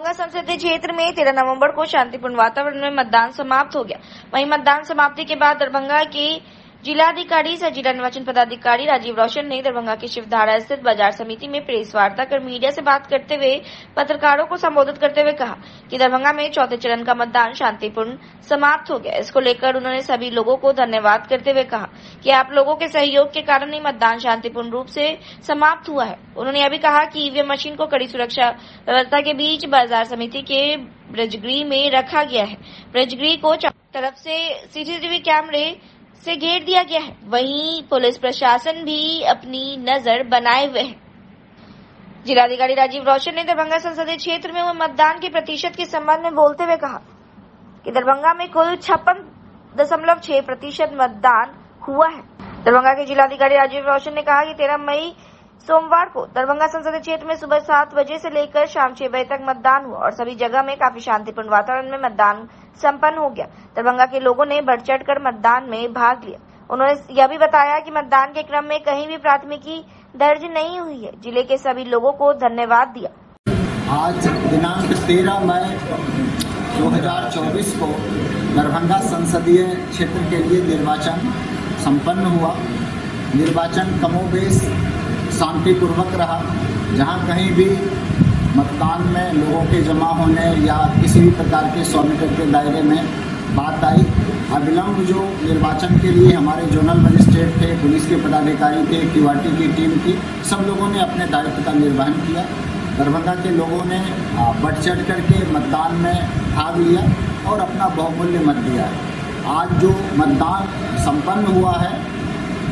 दरभंगा संसदीय क्षेत्र में 13 नवंबर को शांतिपूर्ण वातावरण में मतदान समाप्त हो गया। वहीं मतदान समाप्ति के बाद दरभंगा के जिलाधिकारी सह जिला निर्वाचन पदाधिकारी राजीव रोशन ने दरभंगा के शिवधारा स्थित बाजार समिति में प्रेस वार्ता कर मीडिया से बात करते हुए पत्रकारों को संबोधित करते हुए कहा कि दरभंगा में चौथे चरण का मतदान शांतिपूर्ण समाप्त हो गया। इसको लेकर उन्होंने सभी लोगों को धन्यवाद करते हुए कहा कि आप लोगों के सहयोग के कारण ही मतदान शांतिपूर्ण रूप से समाप्त हुआ है। उन्होंने यह भी कहा कि ईवीएम मशीन को कड़ी सुरक्षा व्यवस्था के बीच बाजार समिति के ब्रजगृह में रखा गया है। ब्रजगृह को चारों तरफ से सीसीटीवी कैमरे से घेर दिया गया है। वहीं पुलिस प्रशासन भी अपनी नजर बनाए हुए है। जिलाधिकारी राजीव रोशन ने दरभंगा संसदीय क्षेत्र में हुए मतदान के प्रतिशत के संबंध में बोलते हुए कहा कि दरभंगा में कुल 56.6% मतदान हुआ है। दरभंगा के जिलाधिकारी राजीव रोशन ने कहा कि 13 मई सोमवार को दरभंगा संसदीय क्षेत्र में सुबह 7 बजे से लेकर शाम 6 बजे तक मतदान हुआ और सभी जगह में काफी शांतिपूर्ण वातावरण में मतदान संपन्न हो गया। दरभंगा के लोगों ने बढ़ चढ़कर मतदान में भाग लिया। उन्होंने यह भी बताया कि मतदान के क्रम में कहीं भी प्राथमिकी दर्ज नहीं हुई है। जिले के सभी लोगों को धन्यवाद दिया। आज दिनांक 13 मई 2024 को दरभंगा संसदीय क्षेत्र के लिए निर्वाचन संपन्न हुआ। निर्वाचन कमोबेश शांतिपूर्वक रहा। जहां कहीं भी मतदान में लोगों के जमा होने या किसी भी प्रकार के 100 मीटर के दायरे में बात आई। अविलंब जो निर्वाचन के लिए हमारे जोनल मजिस्ट्रेट थे, पुलिस के पदाधिकारी थे, क्यूआरटी की टीम थी, सब लोगों ने अपने दायित्व का निर्वहन किया। दरभंगा के लोगों ने बढ़ चढ़ करके मतदान में भाग लिया और अपना बहुमूल्य मत दिया है। आज जो मतदान संपन्न हुआ है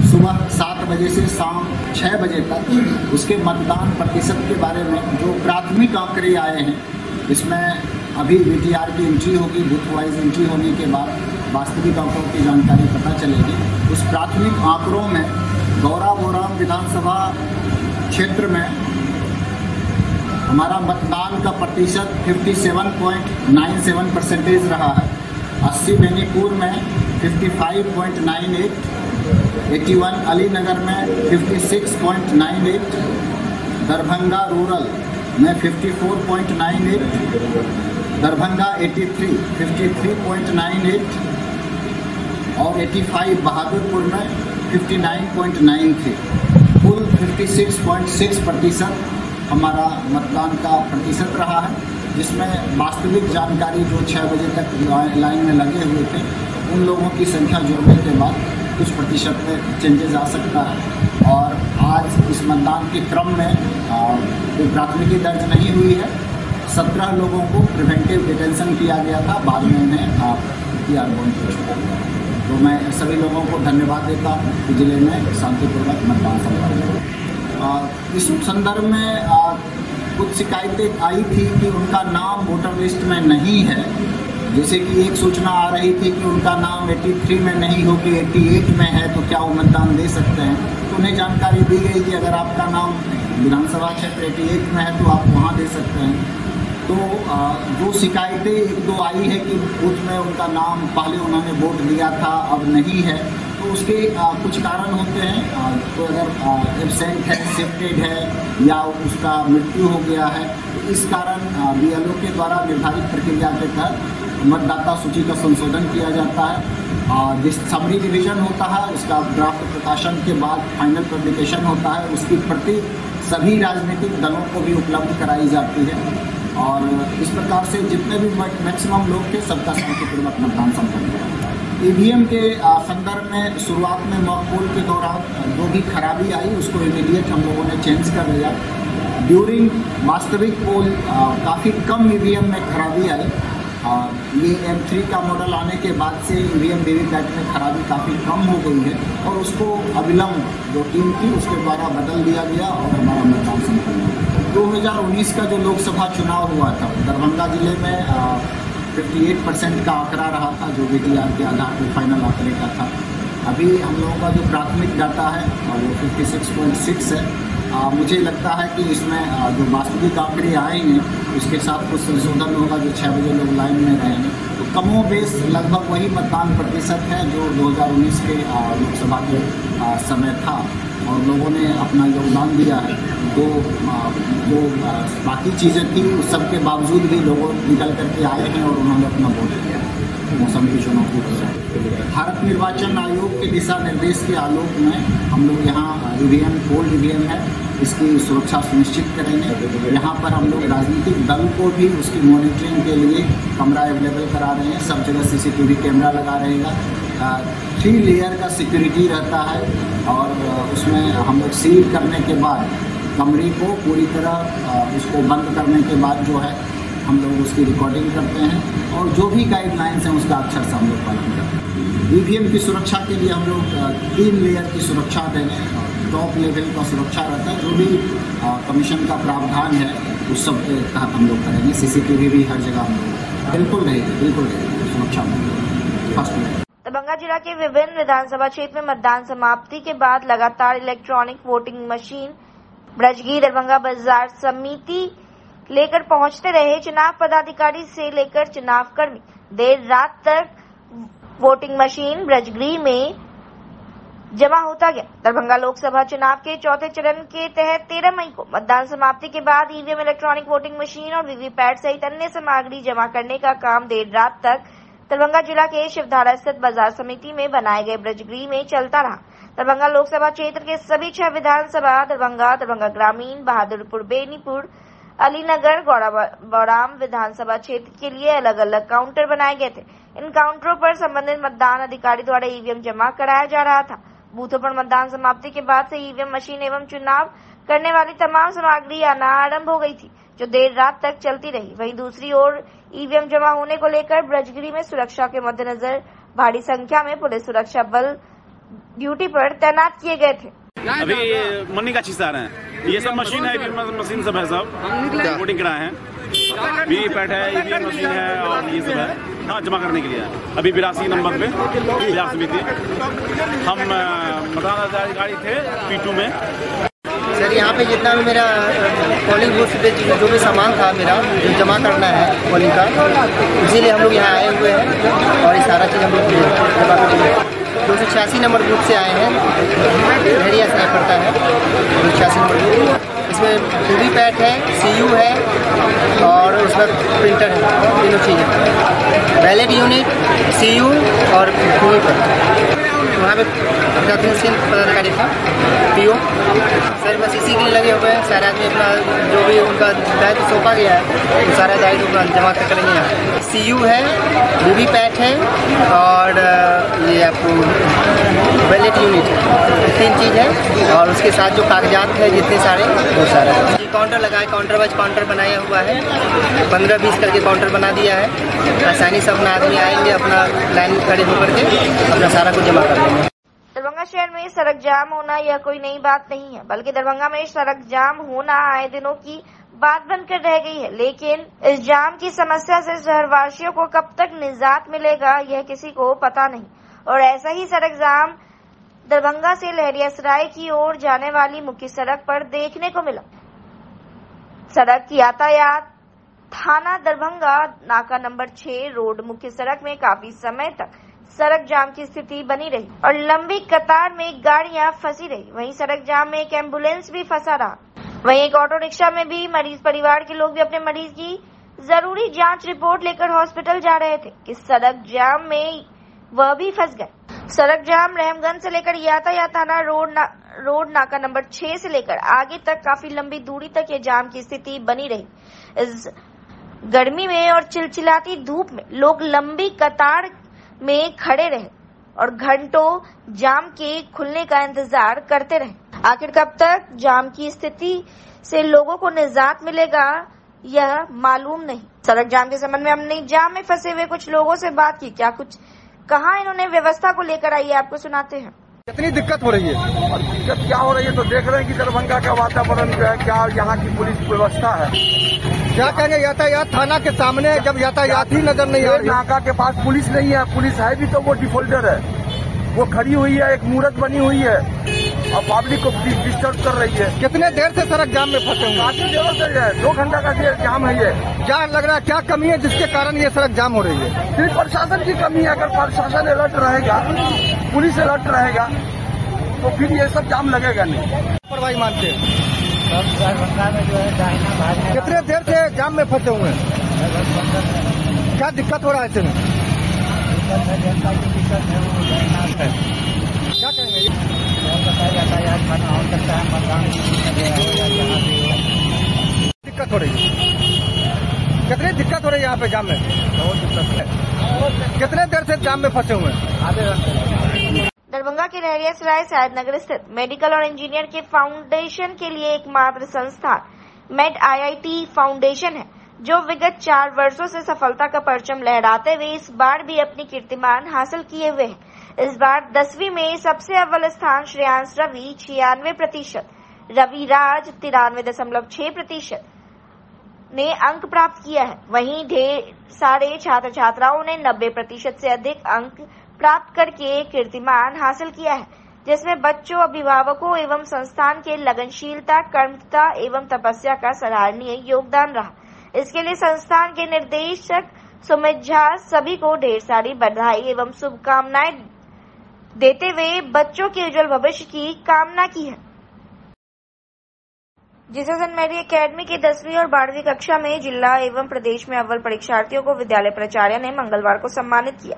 सुबह 7 बजे से शाम 6 बजे तक, उसके मतदान प्रतिशत के बारे में जो प्राथमिक आंकड़े आए हैं, इसमें अभी वीटीआर की एंट्री होगी। बूथ वाइज एंट्री होने के बाद वास्तविक आंकड़ों की जानकारी पता चलेगी। उस प्राथमिक आंकड़ों में गौराबोराम विधानसभा क्षेत्र में हमारा मतदान का प्रतिशत 57.97% रहा है। 80 बेनीपुर में 55.98, 81 अलीनगर में 56.98, दरभंगा रूरल में 54.98, दरभंगा 83 53.98 और 85 बहादुरपुर में 59.93। कुल 56.6% हमारा मतदान का प्रतिशत रहा है, जिसमें वास्तविक जानकारी जो 6 बजे तक लाइन में लगे हुए थे, उन लोगों की संख्या जुड़ने के बाद कुछ प्रतिशत में चेंजेस आ सकता है। और आज इस मतदान के क्रम में कोई प्राथमिकी दर्ज नहीं हुई है। 17 लोगों को प्रिवेंटिव डिटेंशन किया गया था, बाद में उन्हें पीआर बॉन्ड पे छोड़ा गया। तो मैं सभी लोगों को धन्यवाद देता हूँ कि जिले में शांतिपूर्वक मतदान संपन्न हुआ। इस संदर्भ में कुछ शिकायतें आई थी कि उनका नाम वोटर लिस्ट में नहीं है। जैसे कि एक सूचना आ रही थी कि उनका नाम 83 में नहीं हो कि 88 में है, तो क्या वो मतदान दे सकते हैं। तो उन्हें जानकारी दी गई कि अगर आपका नाम विधानसभा क्षेत्र 88 में है तो आप वहाँ दे सकते हैं। तो जो शिकायतें 1-2 आई है कि बूथ में उनका नाम पहले उन्होंने वोट दिया था अब नहीं है, तो उसके कुछ कारण होते हैं। तो अगर एब्सेंट है, शिफ्टेड है या उसका मृत्यु हो गया है, तो इस कारण बीएलओ के द्वारा निर्धारित प्रक्रिया के तहत मतदाता सूची का संशोधन किया जाता है। जिस समरी रिवीजन होता है उसका ड्राफ्ट प्रकाशन के बाद फाइनल पब्लिकेशन होता है, उसकी प्रति सभी राजनीतिक दलों को भी उपलब्ध कराई जाती है। और इस प्रकार से जितने भी मैक्सिमम लोग थे सबका शांतिपूर्वक मतदान संपन्न हुआ। ईवीएम के संदर्भ में शुरुआत में मॉक पोल के दौरान जो भी खराबी आई उसको इमीडिएट हम लोगों ने चेंज कर लिया। ड्यूरिंग वास्तविक पोल काफ़ी कम ईवीएम में खराबी आई। ये M3 का मॉडल आने के बाद से ईवीएम वीवीपैट में खराबी काफ़ी कम हो गई है और उसको अविलंब जो टीम थी उसके द्वारा बदल दिया गया और हमारा मतदान संपन्न हुआ। 2019 का जो लोकसभा चुनाव हुआ था, दरभंगा जिले में 58% का आंकड़ा रहा था, जो वीटीआर के आधार पर फाइनल आंकड़े का था। अभी हम लोगों का जो प्राथमिक डाटा है वो 56.6 है। मुझे लगता है कि इसमें जो वास्तविक आंकड़े आएंगे उसके साथ कुछ संशोधन होगा। जो 6 बजे लोग लाइन में रहेंगे तो कमोबेश लगभग वही मतदान प्रतिशत है जो 2019 के लोकसभा के समय था और लोगों ने अपना योगदान दिया है। जो बाकी चीज़ें थी उस सब के बावजूद भी लोगों निकल करके आए हैं और उन्होंने अपना वोट दिया मौसम की चुनौती के। भारत निर्वाचन आयोग के दिशा निर्देश के आलोक में हम लोग यहाँ ईवीएम कोल्ड ईवीएम है इसकी सुरक्षा सुनिश्चित करेंगे। यहाँ पर हम लोग राजनीतिक दल को भी उसकी मॉनिटरिंग के लिए कमरा अवेलेबल करा रहे हैं। सब जगह CCTV कैमरा लगा रहेगा। 3 लेयर का सिक्योरिटी रहता है और उसमें हम लोग सील करने के बाद कमरे को पूरी तरह उसको बंद करने के बाद जो है हम लोग उसकी रिकॉर्डिंग करते हैं और जो भी गाइडलाइंस हैं उसका अक्षर से हम लोग पालन करते हैं। ईवीएम की सुरक्षा के लिए हम लोग 3 लेयर की सुरक्षा देंगे। टॉप लेवल का सुरक्षा रहता है। जो भी कमीशन का प्रावधान है उस सब के तहत हम लोग करेंगे। CCTV भी हर जगह हम लोग बिल्कुल रहेगी सुरक्षा में फर्स्ट। दरभंगा जिला के विभिन्न विधानसभा क्षेत्र में मतदान समाप्ति के बाद लगातार इलेक्ट्रॉनिक वोटिंग मशीन ब्रजगी दरभंगा बाजार समिति लेकर पहुंचते रहे। चुनाव पदाधिकारी से लेकर चुनाव कर्मी देर रात तक वोटिंग मशीन ब्रजगी में जमा होता गया। दरभंगा लोकसभा चुनाव के चौथे चरण के तहत 13 मई को मतदान समाप्ति के बाद ईवीएम इलेक्ट्रॉनिक वोटिंग मशीन और वीवीपैट सहित अन्य सामग्री जमा करने का काम देर रात तक दरभंगा जिला के शिवधारा स्थित बाजार समिति में बनाए गए ब्रजगृह में चलता रहा। दरभंगा लोकसभा क्षेत्र के सभी 6 विधानसभा दरभंगा ग्रामीण, बहादुरपुर, बेनीपुर, अलीनगर, बौराम विधानसभा क्षेत्र के लिए अलग अलग काउंटर बनाए गए थे। इन काउंटरों पर संबंधित मतदान अधिकारी द्वारा ईवीएम जमा कराया जा रहा था। बूथों पर मतदान समाप्ति के बाद से ईवीएम मशीन एवं चुनाव करने वाली तमाम सामग्री आना आरंभ हो गई थी, जो देर रात तक चलती रही। वहीं दूसरी ओर ईवीएम जमा होने को लेकर ब्रजगृह में सुरक्षा के मद्देनजर भारी संख्या में पुलिस सुरक्षा बल ड्यूटी पर तैनात किए गए थे। अभी मनी का चीज आ रहे हैं। ये सब मशीन है, मशीन सब है, सब वोटिंग कराए हैं। वीवीपैट है, ईवीएम मशीन है और ये सब है। हाँ, जमा करने के लिए अभी 82 नंबर पे बाजार समिति हम मतदान अधिकारी थे P2 में। सर यहाँ पे जितना भी मेरा पोलिंग बूथ पे जो भी सामान था मेरा जो जमा करना है पोलिंग का, इसीलिए हम लोग यहाँ आए हुए हैं और ये सारा चीज़ हम लोग जमा करेंगे। 286 नंबर बूथ से आए हैं, एरिया से पड़ता है 286 नंबर बूथ। इसमें वीवीपैट है, CU है और उसमें प्रिंटर है, तीनों चीज़ें, बैलेट यूनिट, CU और वीवीपैट। वहाँ पे पदाधिकारी था PO सर, बस इसी के लिए लगे हुए हैं। सारे आदमी अपना जो भी उनका दायित्व सौंपा गया है वो सारा दायित्व अपना जमा कर करेंगे। यहाँ CU है, वीवीपैट है और ये आपको बैलेट यूनिट है, 3 चीज़ है और उसके साथ जो कागजात है जितने सारे वो सारे। काउंटर लगाए, काउंटर वाइज काउंटर बनाया हुआ है, 15-20 करके काउंटर बना दिया है। आसानी से अपना आदमी आएंगे, अपना लाइन खड़े होकर के अपना सारा कुछ जमा कर लेंगे। दरभंगा शहर में सड़क जाम होना यह कोई नई बात नहीं है, बल्कि दरभंगा में सड़क जाम होना आए दिनों की बात बनकर रह गई है। लेकिन इस जाम की समस्या से शहरवासियों को कब तक निजात मिलेगा यह किसी को पता नहीं। और ऐसा ही सड़क जाम दरभंगा से लहरियासराय की ओर जाने वाली मुख्य सड़क पर देखने को मिला। सड़क यातायात थाना दरभंगा नाका नंबर 6 रोड मुख्य सड़क में काफी समय तक सड़क जाम की स्थिति बनी रही और लंबी कतार में गाड़ियां फंसी रही। वहीं सड़क जाम में एक एम्बुलेंस भी फंसा रहा। वहीं एक ऑटो रिक्शा में भी मरीज परिवार के लोग भी अपने मरीज की जरूरी जांच रिपोर्ट लेकर हॉस्पिटल जा रहे थे कि सड़क जाम में वह भी फंस गए। सड़क जाम रहमगंज से लेकर यातायात थाना रोड नाका नंबर 6 से लेकर आगे तक काफी लंबी दूरी तक ये जाम की स्थिति बनी रही। इस गर्मी में और चिलचिलाती धूप में लोग लंबी कतार में खड़े रहे और घंटों जाम के खुलने का इंतजार करते रहे। आखिर कब तक जाम की स्थिति से लोगों को निजात मिलेगा यह मालूम नहीं। सड़क जाम के संबंध में हमने जाम में फंसे हुए कुछ लोगों से बात की, क्या कुछ कहा इन्होंने व्यवस्था को लेकर, आइए आपको सुनाते हैं। कितनी दिक्कत हो रही है? दिक्कत क्या हो रही है तो देख रहे हैं कि दरभंगा का वातावरण जो है, क्या यहाँ की पुलिस व्यवस्था है, क्या कहेंगे। यातायात थाना के सामने जब यातायात ही नजर नहीं आ रही, नाका के पास पुलिस नहीं है, पुलिस है भी तो वो डिफॉल्टर है, वो खड़ी हुई है, एक मूर्त बनी हुई है और पब्लिक को डिस्टर्ब कर रही है। कितने देर से सड़क जाम में फंसे हुए? काफी देर से 2 घंटा का जाम है ये। क्या लग रहा है, क्या कमी है जिसके कारण ये सड़क जाम हो रही है? सिर्फ प्रशासन की कमी है। अगर प्रशासन अलर्ट रहेगा, पुलिस अलर्ट रहेगा तो फिर ये सब जाम लगेगा नहीं। लापरवाही मानते हैं दरभंगा में जो है दाहिना भाग है। कितने देर से जाम में फंसे हुए हैं? क्या दिक्कत हो रहा है इसमें? जनता की दिक्कत है, वो है। क्या कहेंगे? यातायात बना हो सकता है, मतदान दिक्कत हो रही है। कितनी दिक्कत हो रही है यहाँ पे जाम में? बहुत दिक्कत है। कितने देर से जाम में फंसे हुए हैं? आधे घंटे। दरभंगा के रहरियासराय सयादनगर स्थित मेडिकल और इंजीनियर के फाउंडेशन के लिए एकमात्र संस्थान मेड आईआईटी फाउंडेशन है, जो विगत 4 वर्षों से सफलता का परचम लहराते हुए इस बार भी अपनी कीर्तिमान हासिल किए हुए है। इस बार 10वीं में सबसे अव्वल स्थान श्रेयांश रवि 96%, रवि राज 93.6% ने अंक प्राप्त किया है। वहीं ढेर सारे छात्र छात्राओं ने 90% से अधिक अंक प्राप्त करके कीर्तिमान हासिल किया है, जिसमें बच्चों, अभिभावकों एवं संस्थान के लगनशीलता, कर्मठता एवं तपस्या का सराहनीय योगदान रहा। इसके लिए संस्थान के निर्देशक सुमित झा सभी को ढेर सारी बधाई एवं शुभकामनाएं देते हुए बच्चों के उज्जवल भविष्य की कामना की है। जीसस एंड मैरी एकेडमी की 10वीं और 12वीं कक्षा में जिला एवं प्रदेश में अव्वल परीक्षार्थियों को विद्यालय प्राचार्य ने मंगलवार को सम्मानित किया।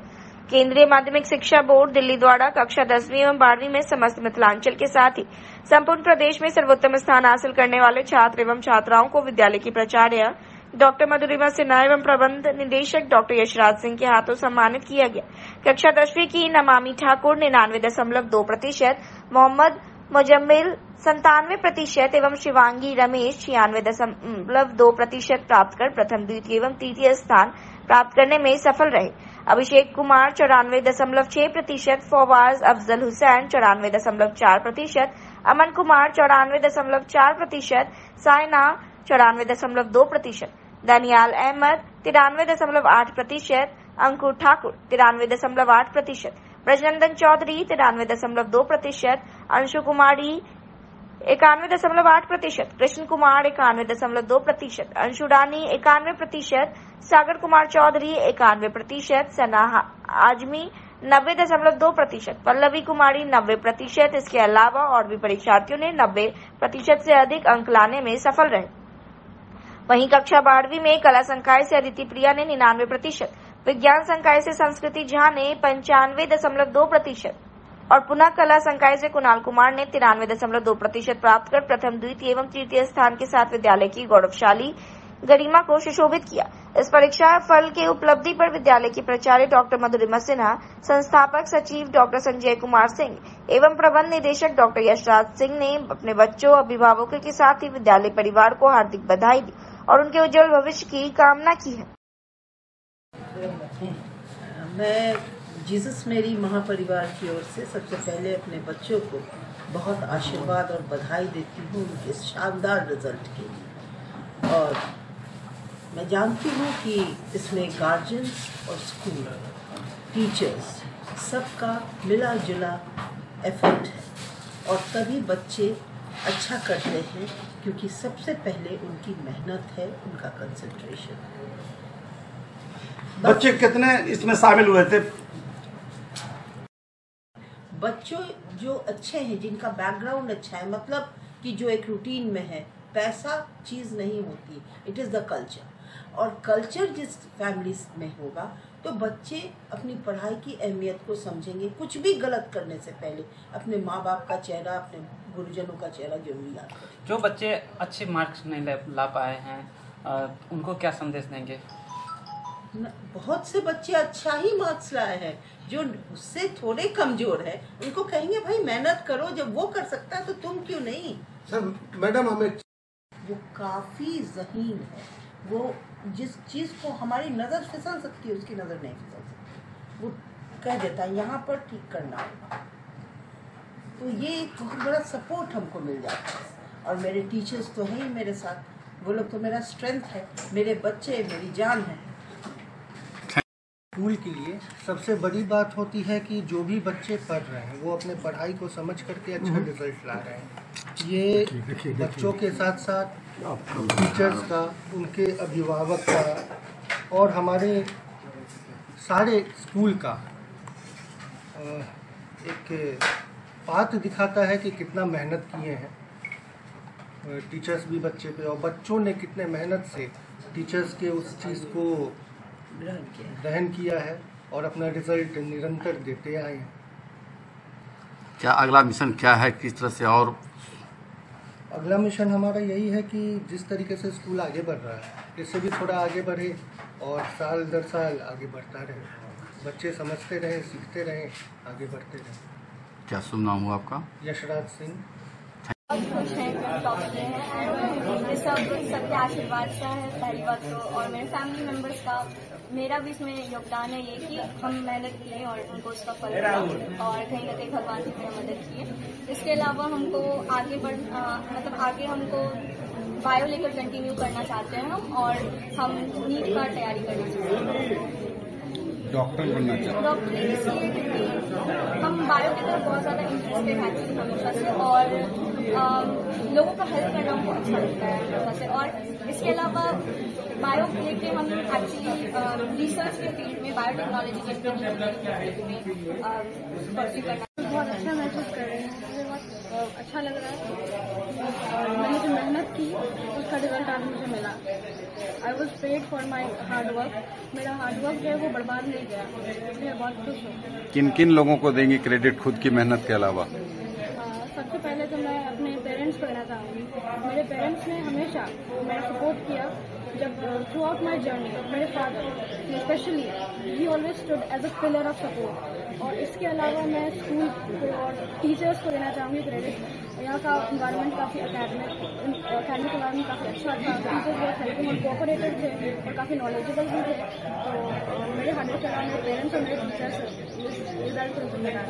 केंद्रीय माध्यमिक शिक्षा बोर्ड दिल्ली द्वारा कक्षा 10वीं एवं 12वीं में समस्त मिथिलांचल के साथ ही संपूर्ण प्रदेश में सर्वोत्तम स्थान हासिल करने वाले छात्र एवं छात्राओं को विद्यालय की प्राचार्य डॉक्टर मधुरिमा सिन्हा एवं प्रबंध निदेशक डॉक्टर यशराज सिंह के हाथों सम्मानित किया गया। कक्षा 10वीं की नमामि ठाकुर 99.2%, मोहम्मद मुजम्मिल 97% एवं शिवांगी रमेश 96.2% प्राप्त कर प्रथम, द्वितीय एवं तृतीय स्थान प्राप्त करने में सफल रहे। अभिषेक कुमार 94.6%, फवाज अफजल हुसैन 94.4%, अमन कुमार 94.4%, साइना 94.2%, दानियाल अहमद 93.8%, अंकुर ठाकुर 93.8%, ब्रजनंदन चौधरी 93.2%, अंशु कुमारी 91.8%, कृष्ण कुमार 91.2%, अंशु रानी 91%, सागर कुमार चौधरी 91%, सना आजमी 90.2%, पल्लवी कुमारी 90%। इसके अलावा और भी परीक्षार्थियों ने 90% से अधिक अंक लाने में सफल रहे। वहीं कक्षा 12वीं में कला संकाय से अदिति प्रिया ने 99%, विज्ञान संकाय से संस्कृति झा ने 95.2% और पुनः कला संकाय से कुणाल कुमार ने 93.2% प्राप्त कर प्रथम, द्वितीय एवं तृतीय स्थान के साथ विद्यालय की गौरवशाली गरिमा को सुशोभित किया। इस परीक्षा फल के उपलब्धि पर विद्यालय की प्राचार्य डॉक्टर मधुरिमा सिन्हा, संस्थापक सचिव डॉक्टर संजय कुमार सिंह एवं प्रबंध निदेशक डॉक्टर यशराज सिंह ने अपने बच्चों, अभिभावकों के साथ ही विद्यालय परिवार को हार्दिक बधाई दी और उनके उज्जवल भविष्य की कामना की है। मैं जीसस मेरी महापरिवार की ओर से सबसे पहले अपने बच्चों को बहुत आशीर्वाद और बधाई देती हूँ उनके शानदार रिजल्ट के लिए। और मैं जानती हूँ कि इसमें गार्जियंस और स्कूल, टीचर्स सबका मिला जुला एफर्ट है और तभी बच्चे अच्छा करते हैं, क्योंकि सबसे पहले उनकी मेहनत है, उनका कंसंट्रेशन है। बच्चे कितने इसमें शामिल हुए थे? बच्चों जो अच्छे हैं, जिनका बैकग्राउंड अच्छा है, मतलब कि जो एक रूटीन में है, पैसा चीज़ नहीं होती, इट इज़ द कल्चर। और कल्चर जिस फैमिली में होगा तो बच्चे अपनी पढ़ाई की अहमियत को समझेंगे। कुछ भी गलत करने से पहले अपने माँ बाप का चेहरा, अपने गुरुजनों का चेहरा जरूर याद करें। जो बच्चे अच्छे मार्क्स नहीं ला पाए हैं, उनको क्या संदेश देंगे? बहुत से बच्चे अच्छा ही मार्क्स लाए हैं, जो उससे थोड़े कमजोर है, उनको कहेंगे भाई मेहनत करो, जब वो कर सकता है तो तुम क्यों नहीं। सर मैडम, हमें वो काफी ज़हीन है, वो जिस चीज़ को हमारी नज़र फिसल सकती है उसकी नज़र नहीं फिसल सकती। वो कह देता है यहाँ पर ठीक करना होगा, तो ये एक बहुत बड़ा सपोर्ट हमको मिल जाता है। और मेरे टीचर्स तो हैं ही मेरे साथ, वो लोग तो मेरा स्ट्रेंथ है, मेरे बच्चे मेरी जान है। स्कूल के लिए सबसे बड़ी बात होती है कि जो भी बच्चे पढ़ रहे हैं वो अपने पढ़ाई को समझ करके अच्छा रिजल्ट ला रहे हैं। ये बच्चों के साथ साथ टीचर्स का, उनके अभिभावक का और हमारे सारे स्कूल का एक बात दिखाता है कि कितना मेहनत किए हैं। टीचर्स भी बच्चे पे, और बच्चों ने कितने मेहनत से टीचर्स के उस चीज़ को ग्रहण किया है और अपना रिजल्ट निरंतर देते आए हैं। क्या अगला मिशन क्या है, किस तरह से? और अगला मिशन हमारा यही है कि जिस तरीके से स्कूल आगे बढ़ रहा है इससे भी थोड़ा आगे बढ़े और साल दर साल आगे बढ़ता रहे, बच्चे समझते रहें, सीखते रहें, आगे बढ़ते रहें। क्या शुभ नाम हुआ आपका? यशराज सिंह। बहुत खुश हैं, टॉप किए हैं एंड सबके आशीर्वाद का है पहली बात तो, और मेरे फैमिली मेम्बर्स का मेरा भी इसमें योगदान है ये कि हम मेहनत किए और उनको उसका फल मिला और कहीं ना कहीं भगवान की तरह मदद की है। इसके अलावा हमको आगे आगे हमको बायो लेकर कंटिन्यू करना चाहते हैं हम, और हम नीट का तैयारी करना चाहते हैं। डॉक्टर बनना चाहते हैं? डॉक्टर इसलिए क्योंकि हम बायो की तरफ बहुत ज़्यादा इंटरेस्टेड हैं हमेशा से, और लोगों का हेल्प करना हमको अच्छा लगता है हमेशा से। और इसके अलावा बायो लेके हम एक्चुअली रिसर्च के फील्ड में, बायोटेक्नोलॉजी के फील्ड में परस्यू करना बहुत अच्छा महसूस कर रहे हैं। मुझे बहुत अच्छा लग रहा है और मैंने जो मेहनत की उसका रिजल्ट आज मुझे मिला। I was paid for my hard work. मेरा हार्ड वर्क जो है वो बर्बाद नहीं गया, इसलिए बहुत खुश हूँ। किन किन लोगों को देंगे क्रेडिट खुद की मेहनत के अलावा? सबसे पहले तो मैं अपने पेरेंट्स को देना चाहूँगी। मेरे पेरेंट्स ने हमेशा मेरा सपोर्ट किया जब थ्रू आउट माई जर्नी। मेरे father specially he always stood as a pillar of support. और इसके अलावा मैं स्कूल को और टीचर्स को देना चाहूँगी क्रेडिट। यहाँ का इन्वायरमेंट काफ़ी एकेडमिक इन्वायरमेंट काफ़ी अच्छा था। टीचर्स बहुत हेल्पिंग और कोऑपरेटिव थे और काफ़ी नॉलेजेबल भी थे। तो मेरे हाथ में चला मेरे पेरेंट्स और मेरे टीचर्स रिजल्ट को जिम्मेदार।